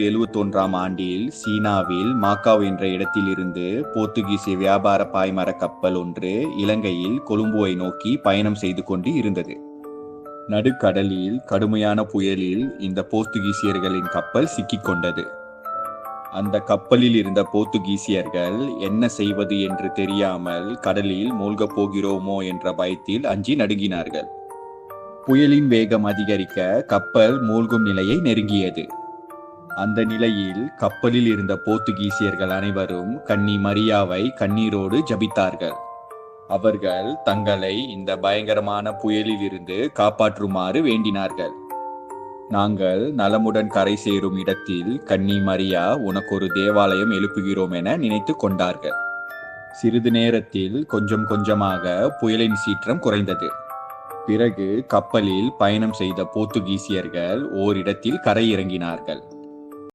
1571ஆம் ஆண்டில் சீனாவில் மாக்காவ் என்ற இடத்திலிருந்து போர்த்துகீசிய வியாபார பாய்மர கப்பல் ஒன்று இலங்கையில் கொழும்புவை நோக்கி பயணம் செய்து கொண்டு இருந்தது. நடுக்கடலில் கடுமையான புயலில் இந்த போர்த்துகீசியர்களின் கப்பல் சிக்கிக்கொண்டது. அந்த கப்பலில் இருந்த போர்த்துகீசியர்கள் என்ன செய்வது என்று தெரியாமல் கடலில் மூழ்கப் போகிறோமோ என்ற பயத்தில் அஞ்சி நடுங்கினார்கள். புயலின் வேகம் அதிகரிக்க கப்பல் மூழ்கும் நிலையை நெருங்கியது. அந்த நிலையில் கப்பலில் இருந்த போர்த்துகீசியர்கள் அனைவரும் கன்னி மரியாவை கண்ணீரோடு ஜபித்தார்கள். அவர்கள் தங்களை இந்த பயங்கரமான புயலில் இருந்து காப்பாற்றுமாறு வேண்டினார்கள். நாங்கள் நலமுடன் கரை சேரும் இடத்தில் கன்னி மரியா உனக்கு ஒரு தேவாலயம் எழுப்புகிறோம் என நினைத்து கொண்டார்கள். சிறிது நேரத்தில் கொஞ்சம் கொஞ்சமாக புயலின் சீற்றம் குறைந்தது. பிறகு கப்பலில் பயணம் செய்த போர்த்துகீசியர்கள் ஓரிடத்தில் கரை இறங்கினார்கள்.